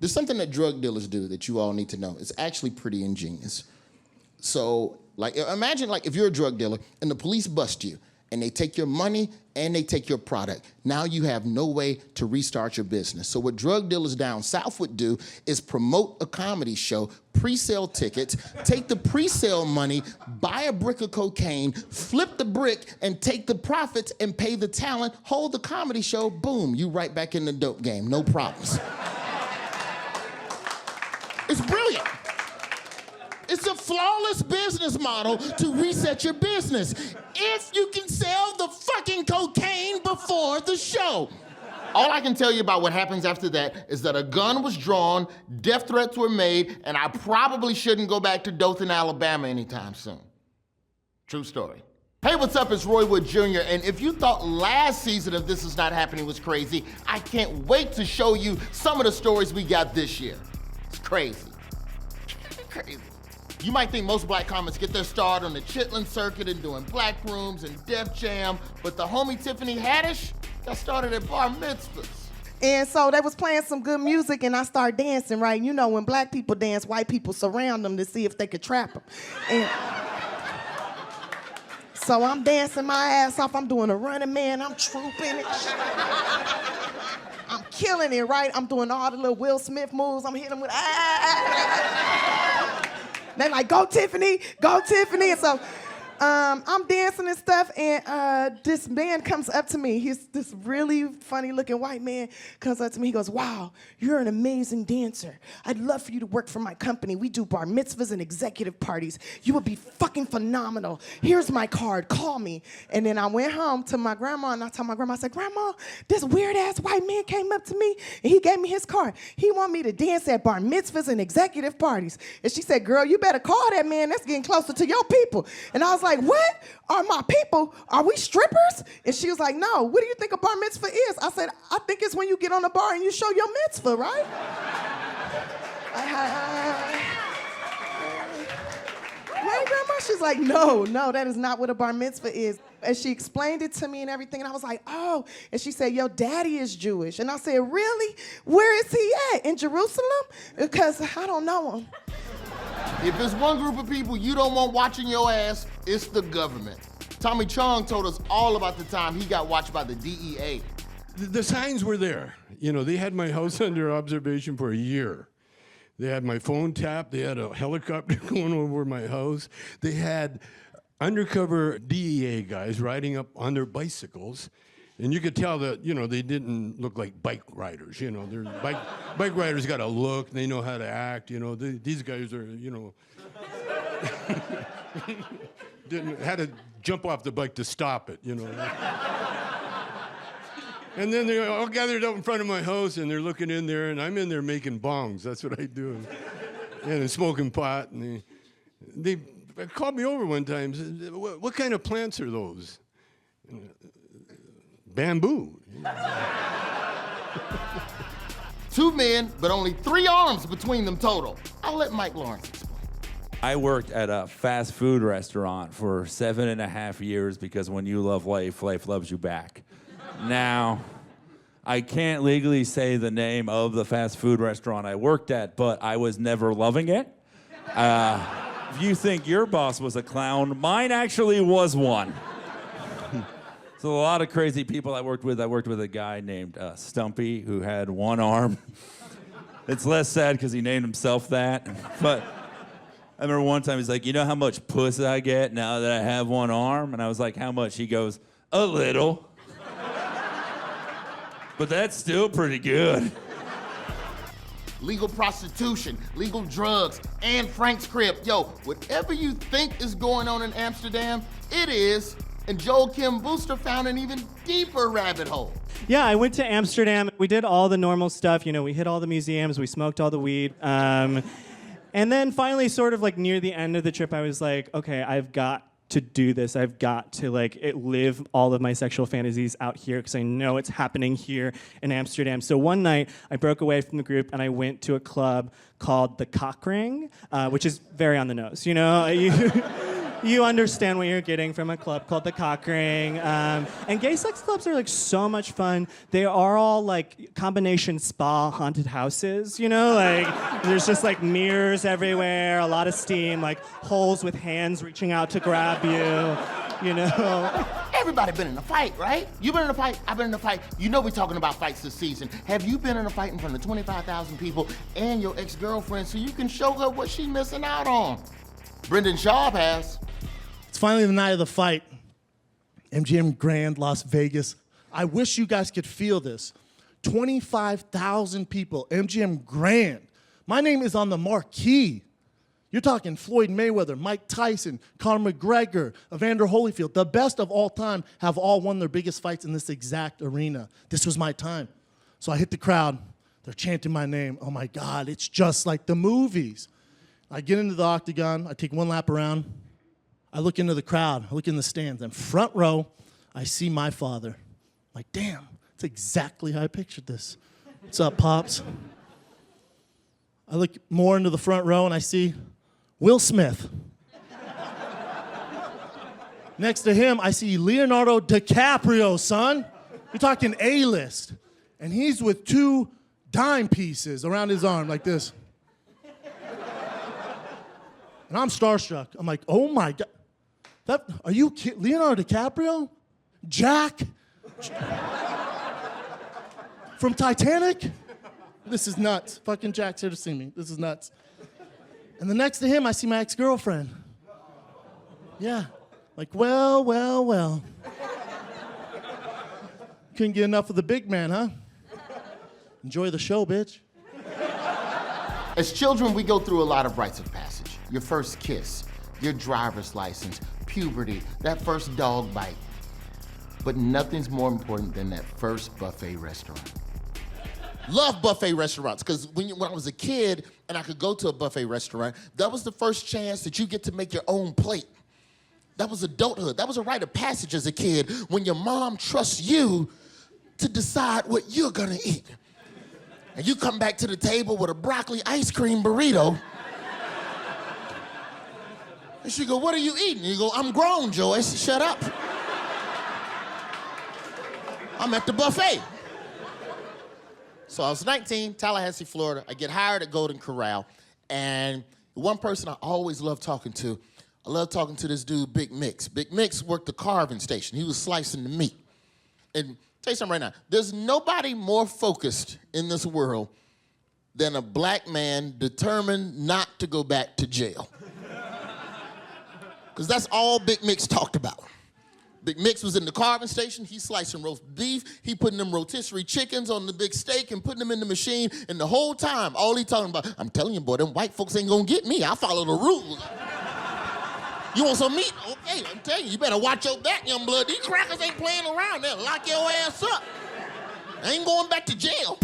There's something that drug dealers do that you all need to know. It's actually pretty ingenious. So, like, imagine like if you're a drug dealer and the police bust you and they take your money and they take your product. Now you have no way to restart your business. So what drug dealers down south would do is promote a comedy show, pre-sale tickets, take the pre-sale money, buy a brick of cocaine, flip the brick, and take the profits and pay the talent, hold the comedy show, boom, you right back in the dope game, no problems. It's brilliant. It's a flawless business model to reset your business. If you can sell the fucking cocaine before the show. All I can tell you about what happens after that is that a gun was drawn, death threats were made, and I probably shouldn't go back to Dothan, Alabama anytime soon. True story. Hey, what's up? It's Roy Wood Jr., and if you thought last season of This Is Not Happening was crazy, I can't wait to show you some of the stories we got this year. It's crazy. Crazy. You might think most black comics get their start on the Chitlin circuit and doing black rooms and Def Jam, but the homie Tiffany Haddish got started at bar mitzvahs. And so they was playing some good music and I started dancing, right? You know, when black people dance, white people surround them to see if they could trap them. And so I'm dancing my ass off. I'm doing a running man. I'm trooping and shit. I'm killing it, right? I'm doing all the little Will Smith moves. I'm hitting them with They're like, go Tiffany, go Tiffany. And so I'm dancing and stuff, and this man comes up to me. He's this really funny looking white man comes up to me. He goes, wow, you're an amazing dancer. I'd love for you to work for my company. We do bar mitzvahs and executive parties. You would be fucking phenomenal. Here's my card, call me. And then I went home to my grandma, and I told my grandma, I said, Grandma, this weird ass white man came up to me, and he gave me his card. He wanted me to dance at bar mitzvahs and executive parties. And she said, girl, you better call that man. That's getting closer to your people. And I was like, what? Are my people, are we strippers? And she was like, no, what do you think a bar mitzvah is? I said, I think it's when you get on the bar and you show your mitzvah, right? Right, Grandma? She's like, no, that is not what a bar mitzvah is. And she explained it to me and everything, and I was like, oh. And she said, your daddy is Jewish. And I said, really? Where is he at? In Jerusalem? Because I don't know him. If there's one group of people you don't want watching your ass, it's the government. Tommy Chong told us all about the time he got watched by the DEA. The signs were there. You know, they had my house under observation for a year. They had my phone tapped. They had a helicopter going over my house. They had undercover DEA guys riding up on their bicycles. And you could tell that, you know, they didn't look like bike riders, you know. They're bike riders got a look, they know how to act, you know. These guys are, you know, had to jump off the bike to stop it, you know. And then they're all gathered up in front of my house, and they're looking in there, and I'm in there making bongs. That's what I do. And smoking pot. And they called me over one time and said, what kind of plants are those? Bamboo. 2 men, but only 3 arms between them total. I'll let Mike Lawrence explain. I worked at a fast food restaurant for 7.5 years because when you love life, life loves you back. Now, I can't legally say the name of the fast food restaurant I worked at, but I was never loving it. If you think your boss was a clown, mine actually was one. So a lot of crazy people I worked with. I worked with a guy named Stumpy who had 1 arm. It's less sad because he named himself that. But I remember one time he's like, you know how much puss I get now that I have 1 arm? And I was like, how much? He goes, a little. But that's still pretty good. Legal prostitution, legal drugs, and Frank's crib. Yo, whatever you think is going on in Amsterdam, it is. And Joel Kim Booster found an even deeper rabbit hole. Yeah, I went to Amsterdam. We did all the normal stuff. You know, we hit all the museums. We smoked all the weed. And then finally, sort of like near the end of the trip, I was like, okay, I've got to do this. I've got to like live all of my sexual fantasies out here because I know it's happening here in Amsterdam. So one night, I broke away from the group and I went to a club called the Cock Ring, which is very on the nose. You know, you understand what you're getting from a club called the Cock Ring. And gay sex clubs are like so much fun. They are all like combination spa haunted houses, you know? Like there's just like mirrors everywhere, a lot of steam, like holes with hands reaching out to grab you, you know? Everybody been in a fight, right? You been in a fight, I've been in a fight. You know we're talking about fights this season. Have you been in a fight in front of 25,000 people and your ex-girlfriend so you can show her what she's missing out on? Brendan Schaub has. It's finally the night of the fight. MGM Grand, Las Vegas. I wish you guys could feel this. 25,000 people, MGM Grand. My name is on the marquee. You're talking Floyd Mayweather, Mike Tyson, Conor McGregor, Evander Holyfield. The best of all time have all won their biggest fights in this exact arena. This was my time. So I hit the crowd. They're chanting my name. Oh my God, it's just like the movies. I get into the octagon. I take one lap around. I look into the crowd. I look in the stands. And front row, I see my father. I'm like, damn, that's exactly how I pictured this. What's up, Pops? I look more into the front row and I see Will Smith. Next to him, I see Leonardo DiCaprio, son. You're talking A-list. And he's with 2 dime pieces around his arm like this. And I'm starstruck. I'm like, oh my God. Are you kidding? Leonardo DiCaprio? Jack? From Titanic? This is nuts. Fucking Jack's here to see me. This is nuts. And then next to him, I see my ex-girlfriend. Yeah. Like, well. Couldn't get enough of the big man, huh? Enjoy the show, bitch. As children, we go through a lot of rites of passage. Your first kiss, your driver's license, puberty, that first dog bite. But nothing's more important than that first buffet restaurant. Love buffet restaurants, because when I was a kid and I could go to a buffet restaurant, that was the first chance that you get to make your own plate. That was adulthood. That was a rite of passage as a kid when your mom trusts you to decide what you're gonna eat. And you come back to the table with a broccoli ice cream burrito. And she go, what are you eating? And you go, I'm grown, Joyce, shut up. I'm at the buffet. So I was 19, Tallahassee, Florida. I get hired at Golden Corral. And one person I always loved talking to, I love talking to this dude, Big Mix. Big Mix worked the carving station. He was slicing the meat. And tell you something right now, there's nobody more focused in this world than a black man determined not to go back to jail. Because that's all Big Mix talked about. Big Mix was in the carving station. He slicing roast beef. He putting them rotisserie chickens on the big steak and putting them in the machine. And the whole time, all he talking about, I'm telling you, boy, them white folks ain't gonna get me. I follow the rules. You want some meat? Okay, I'm telling you, you better watch your back, young blood. These crackers ain't playing around. They'll lock your ass up. I ain't going back to jail.